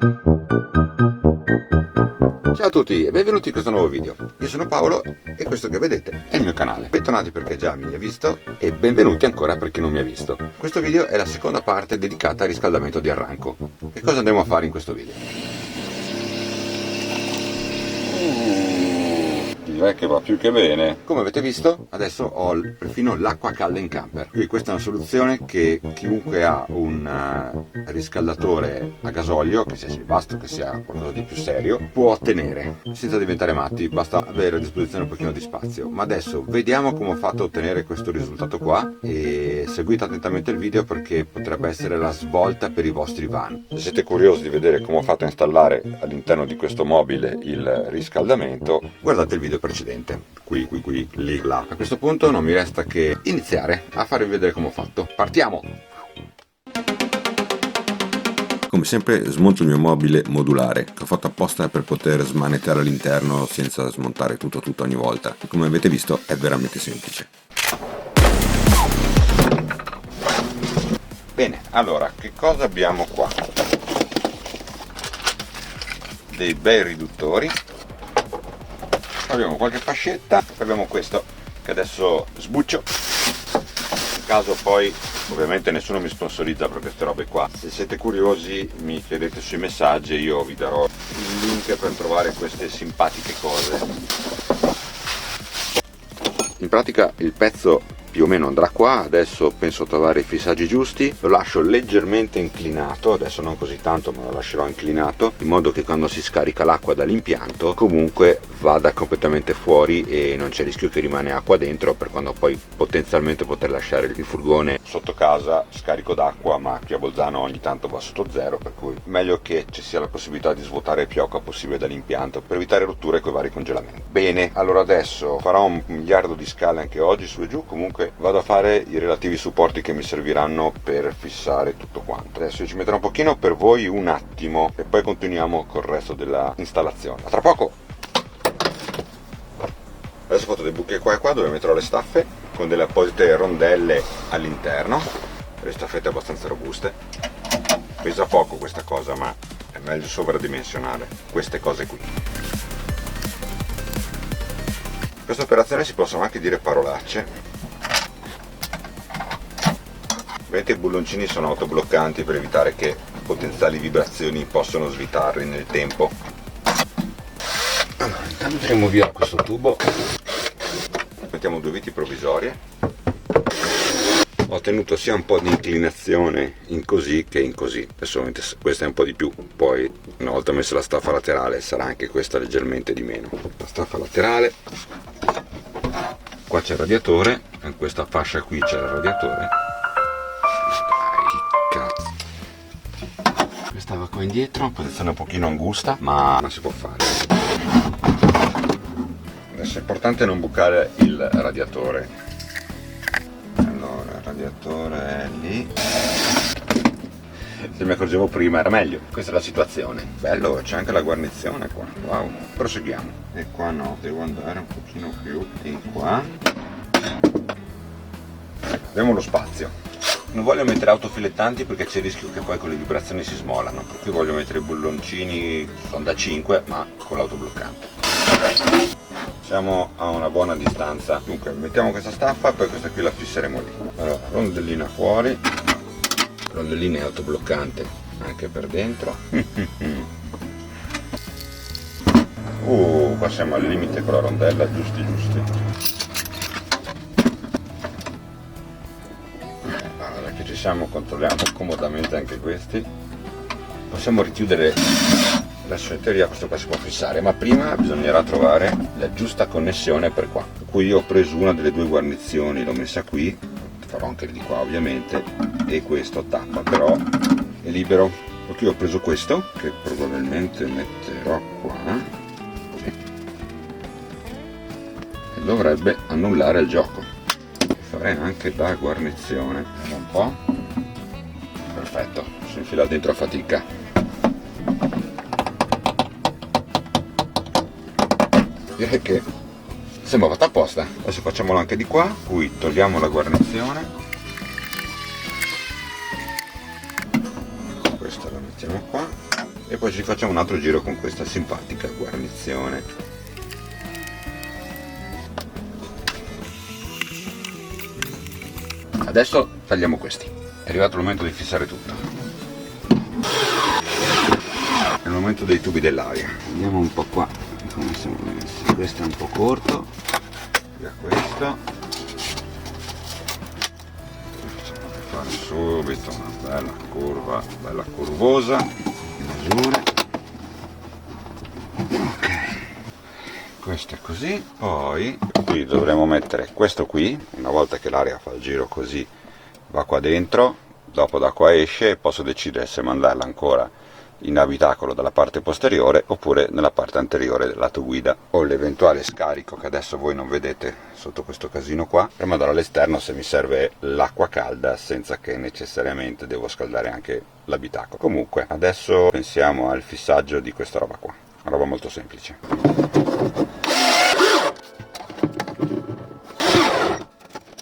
Ciao a tutti e benvenuti in questo nuovo video. Io sono Paolo e questo che vedete è il mio canale. Bentornati per chi già mi ha visto e benvenuti ancora per chi non mi ha visto. Questo video è la seconda parte dedicata al riscaldamento di Arranco. Che cosa andremo a fare in questo video? Direi che va più che bene. Come avete visto, adesso ho perfino l'acqua calda in camper. Quindi questa è una soluzione che chiunque ha un riscaldatore a gasolio, che sia Silvastro, che sia qualcosa di più serio, può ottenere senza diventare matti. Basta avere a disposizione un pochino di spazio. Ma adesso vediamo come ho fatto a ottenere questo risultato qua e seguite attentamente il video perché potrebbe essere la svolta per i vostri van. Se siete curiosi di vedere come ho fatto a installare all'interno di questo mobile il riscaldamento, guardate il video precedente, qui, lì, là. A questo punto non mi resta che iniziare a farvi vedere come ho fatto. Partiamo! Come sempre smonto il mio mobile modulare, che ho fatto apposta per poter smanettare all'interno senza smontare tutto ogni volta. E come avete visto è veramente semplice. Bene, allora, che cosa abbiamo qua? Dei bei riduttori. Abbiamo qualche fascetta, abbiamo questo che adesso sbuccio. In caso poi, ovviamente nessuno mi sponsorizza per queste robe qua. Se siete curiosi mi chiedete sui messaggi e io vi darò il link per trovare queste simpatiche cose. In pratica il pezzo più o meno andrà qua, adesso penso trovare i fissaggi giusti, lo lascio leggermente inclinato, adesso non così tanto ma lo lascerò inclinato, in modo che quando si scarica l'acqua dall'impianto comunque vada completamente fuori e non c'è rischio che rimane acqua dentro per quando poi potenzialmente poter lasciare il furgone sotto casa scarico d'acqua, ma qui a Bolzano ogni tanto va sotto zero, per cui meglio che ci sia la possibilità di svuotare il più acqua possibile dall'impianto per evitare rotture con i vari congelamenti. Bene, allora adesso farò un miliardo di scale anche oggi su e giù, comunque vado a fare i relativi supporti che mi serviranno per fissare tutto quanto. Adesso io ci metterò un pochino per voi, un attimo, e poi continuiamo col resto della installazione. A tra poco! Adesso ho fatto dei buchi qua e qua dove metterò le staffe con delle apposite rondelle all'interno, le staffette abbastanza robuste. Pesa poco questa cosa, ma è meglio sovradimensionare queste cose qui. In questa operazione si possono anche dire parolacce. Ovviamente i bulloncini sono autobloccanti per evitare che potenziali vibrazioni possano svitarli nel tempo. Allora, intanto tiriamo via questo tubo, mettiamo due viti provvisorie. Ho ottenuto sia un po' di inclinazione in così che in così, adesso questa è un po' di più, poi una volta messa la staffa laterale sarà anche questa leggermente di meno. La staffa laterale, qua c'è il radiatore, in questa fascia qui c'è il radiatore. Stava qua indietro, posizione un pochino angusta, ma non si può fare. Adesso è importante non bucare il radiatore. Allora, il radiatore è lì. Se mi accorgevo prima era meglio. Questa è la situazione. Bello, c'è anche la guarnizione qua. Wow, proseguiamo. E qua no, devo andare un pochino più in qua. Abbiamo lo spazio. Non voglio mettere autofilettanti perché c'è il rischio che poi con le vibrazioni si smolano, per cui voglio mettere i bulloncini, sono da 5 ma con l'autobloccante. Siamo a una buona distanza. Dunque mettiamo questa staffa e poi questa qui la fisseremo lì. Allora, rondellina fuori, rondellina autobloccante anche per dentro. Qua siamo al limite con la rondella, giusti. Ci siamo, controlliamo comodamente anche questi. Possiamo richiudere, adesso in teoria questo qua si può fissare, ma prima bisognerà trovare la giusta connessione per qua, per cui io ho preso una delle due guarnizioni, l'ho messa qui, farò anche di qua ovviamente, e questo tappa, però è libero, per cui ho preso questo che probabilmente metterò qua e dovrebbe annullare il gioco. Farei anche da guarnizione, vediamo un po'. Perfetto, si infila dentro a fatica. Direi che sembra fatta apposta. Adesso facciamolo anche di qua, qui togliamo la guarnizione, questa la mettiamo qua e poi ci facciamo un altro giro con questa simpatica guarnizione. Adesso tagliamo questi, è arrivato il momento di fissare tutto, è il momento dei tubi dell'aria. Vediamo un po' qua come siamo messi. Questo è un po' corto, via questo, facciamo fare subito una bella curva, bella curvosa, misure. Ok, questo è così. Poi qui dovremo mettere questo qui, una volta che l'aria fa il giro così va qua dentro, dopo da qua esce e posso decidere se mandarla ancora in abitacolo dalla parte posteriore oppure nella parte anteriore del lato guida, o l'eventuale scarico che adesso voi non vedete sotto questo casino qua, per mandarlo all'esterno se mi serve l'acqua calda senza che necessariamente devo scaldare anche l'abitacolo. Comunque adesso pensiamo al fissaggio di questa roba qua, una roba molto semplice.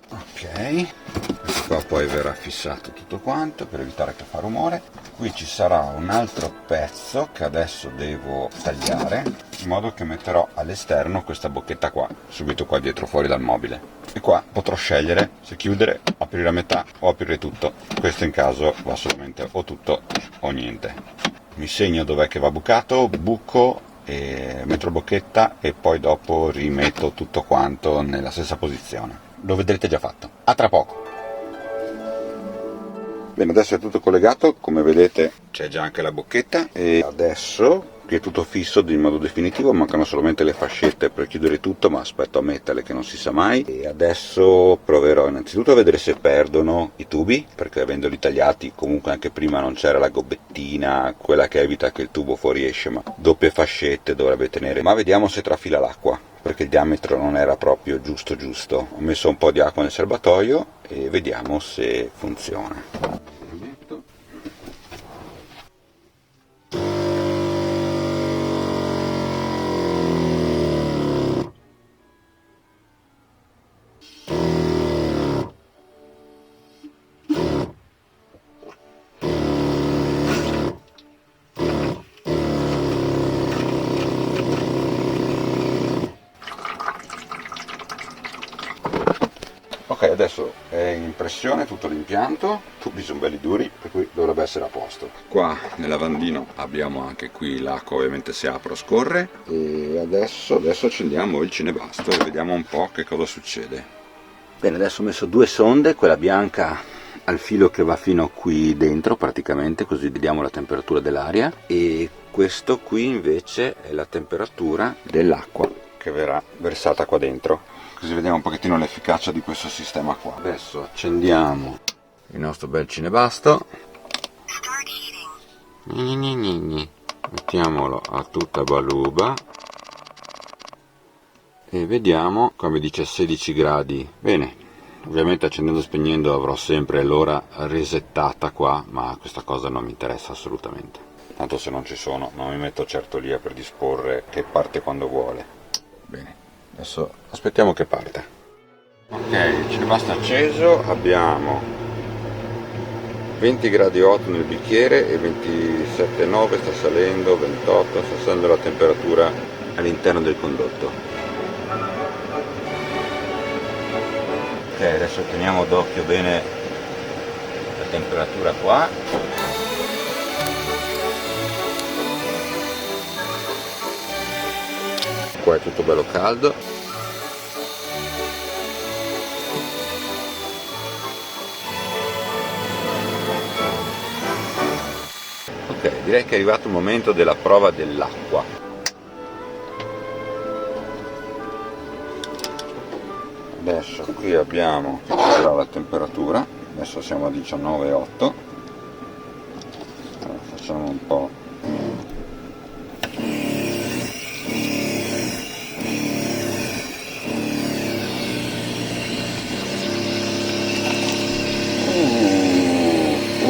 Ok, questo qua poi verrà fissato tutto quanto per evitare che fa rumore. Qui ci sarà un altro pezzo che adesso devo tagliare, in modo che metterò all'esterno questa bocchetta qua, subito qua dietro fuori dal mobile. E qua potrò scegliere se chiudere, aprire a metà o aprire tutto. Questo in caso va solamente o tutto o niente. Mi segno dov'è che va bucato, buco e metto bocchetta e poi dopo rimetto tutto quanto nella stessa posizione. Lo vedrete già fatto. A tra poco! Bene, adesso è tutto collegato, come vedete c'è già anche la bocchetta e adesso qui è tutto fisso in modo definitivo, mancano solamente le fascette per chiudere tutto, ma aspetto a metterle che non si sa mai. E adesso proverò innanzitutto a vedere se perdono i tubi, perché avendoli tagliati comunque anche prima non c'era la gobbettina, quella che evita che il tubo fuoriesce, ma doppie fascette dovrebbe tenere. Ma vediamo se trafila l'acqua, perché il diametro non era proprio giusto. Ho messo un po' di acqua nel serbatoio e vediamo se funziona. Ok, adesso è in pressione tutto l'impianto, i tubi sono belli duri, per cui dovrebbe essere a posto. Qua nel lavandino abbiamo anche qui l'acqua, ovviamente se apro scorre. E adesso accendiamo il cinebasto e vediamo un po' che cosa succede. Bene, adesso ho messo due sonde, quella bianca al filo che va fino qui dentro praticamente, così vediamo la temperatura dell'aria, e questo qui invece è la temperatura dell'acqua che verrà versata qua dentro. Così vediamo un pochettino l'efficacia di questo sistema qua. Adesso accendiamo il nostro bel cinebasto. Mettiamolo a tutta baluba e vediamo, come dice 16 gradi. Bene, ovviamente accendendo e spegnendo avrò sempre l'ora resettata qua, ma questa cosa non mi interessa assolutamente. Tanto se non ci sono non mi metto certo lì a predisporre che parte quando vuole. Bene, adesso aspettiamo che parte. Ok, il cinebasto è acceso, abbiamo 20 gradi 8 nel bicchiere e 27,9, sta salendo, 28, sta salendo la temperatura all'interno del condotto. Ok, adesso teniamo d'occhio bene la temperatura qua. Qua è tutto bello caldo. Ok, direi che è arrivato il momento della prova dell'acqua. Adesso qui abbiamo la temperatura, adesso siamo a 19,8. Allora, facciamo un po'.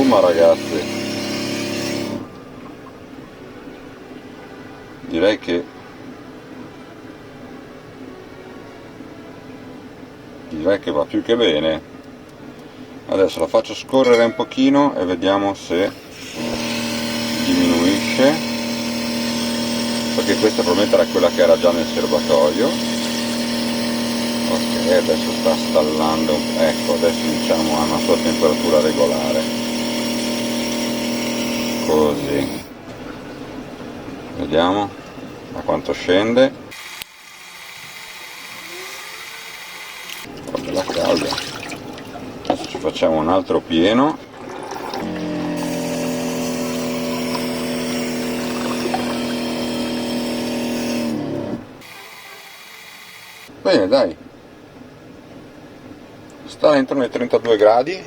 Ma ragazzi, direi che va più che bene. Adesso la faccio scorrere un pochino e vediamo se diminuisce. che questa probabilmente era quella che era già nel serbatoio. Ok, adesso sta stallando, ecco, adesso diciamo ha una sua temperatura regolare, così, vediamo a quanto scende. Oh, bella calda. Adesso ci facciamo un altro pieno. Bene, dai, sta intorno ai 32 gradi.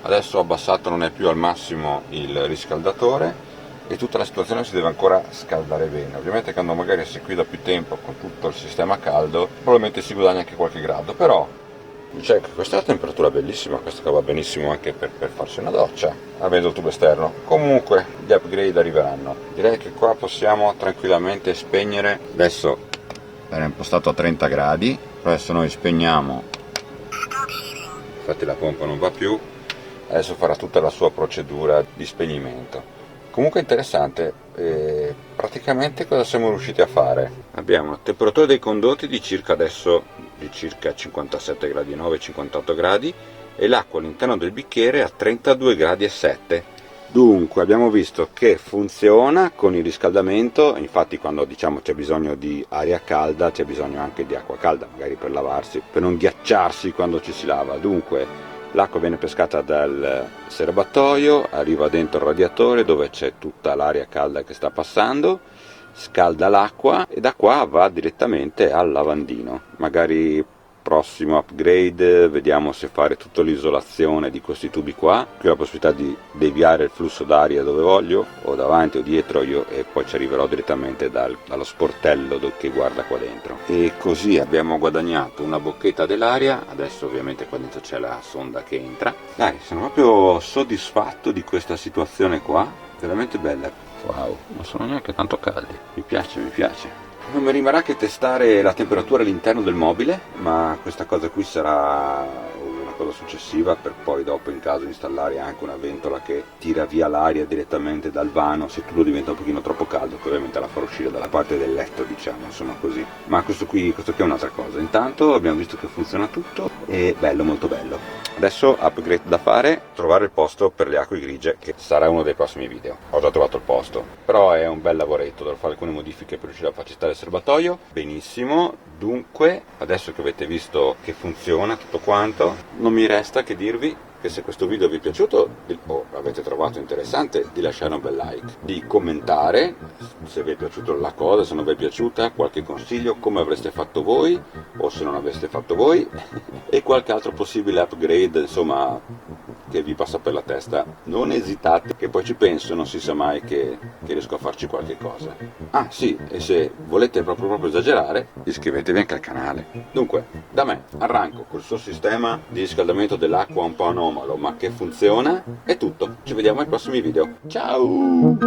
Adesso ho abbassato, non è più al massimo il riscaldatore e tutta la situazione si deve ancora scaldare bene. Ovviamente quando magari si qui da più tempo con tutto il sistema caldo probabilmente si guadagna anche qualche grado, però cioè, questa è una temperatura bellissima, questa che va benissimo anche per farsi una doccia avendo il tubo esterno. Comunque gli upgrade arriveranno, direi che qua possiamo tranquillamente spegnere. Adesso era impostato a 30 gradi, adesso noi spegniamo, infatti la pompa non va più, adesso farà tutta la sua procedura di spegnimento. Comunque interessante, praticamente cosa siamo riusciti a fare? Abbiamo una temperatura dei condotti di circa adesso di circa 57 gradi 9, 58 gradi e l'acqua all'interno del bicchiere a 32 gradi e 7. Dunque abbiamo visto che funziona con il riscaldamento, infatti quando diciamo c'è bisogno di aria calda c'è bisogno anche di acqua calda, magari per lavarsi, per non ghiacciarsi quando ci si lava. Dunque l'acqua viene pescata dal serbatoio, arriva dentro il radiatore dove c'è tutta l'aria calda che sta passando, scalda l'acqua e da qua va direttamente al lavandino. Magari prossimo upgrade vediamo se fare tutta l'isolazione di questi tubi qua, qui ho la possibilità di deviare il flusso d'aria dove voglio, o davanti o dietro io, e poi ci arriverò direttamente dallo sportello che guarda qua dentro. E così abbiamo guadagnato una bocchetta dell'aria. Adesso ovviamente qua dentro c'è la sonda che entra. Dai, sono proprio soddisfatto di questa situazione qua, veramente bella. Wow, non sono neanche tanto caldi, mi piace, mi piace. Non mi rimarrà che testare la temperatura all'interno del mobile, ma questa cosa qui sarà una cosa successiva, per poi dopo in caso installare anche una ventola che tira via l'aria direttamente dal vano se tutto diventa un pochino troppo caldo, che ovviamente la farò uscire dalla parte del letto, diciamo, insomma così. Ma questo qui è un'altra cosa. Intanto abbiamo visto che funziona tutto e bello, molto bello. Adesso upgrade da fare, trovare il posto per le acque grigie, che sarà uno dei prossimi video. Ho già trovato il posto, però è un bel lavoretto, devo fare alcune modifiche per riuscire a farci stare il serbatoio. Benissimo, dunque adesso che avete visto che funziona tutto quanto, non mi resta che dirvi che se questo video vi è piaciuto o avete trovato interessante, di lasciare un bel like, di commentare se vi è piaciuta la cosa, se non vi è piaciuta, qualche consiglio, come avreste fatto voi o se non avreste fatto voi e qualche altro possibile upgrade, insomma, che vi passa per la testa. Non esitate, che poi ci penso, non si sa mai che riesco a farci qualche cosa. Ah sì, e se volete proprio esagerare, iscrivetevi anche al canale. Dunque, da me, Arranco, col suo sistema di riscaldamento dell'acqua un po' anomalo, ma che funziona, è tutto. Ci vediamo ai prossimi video. Ciao!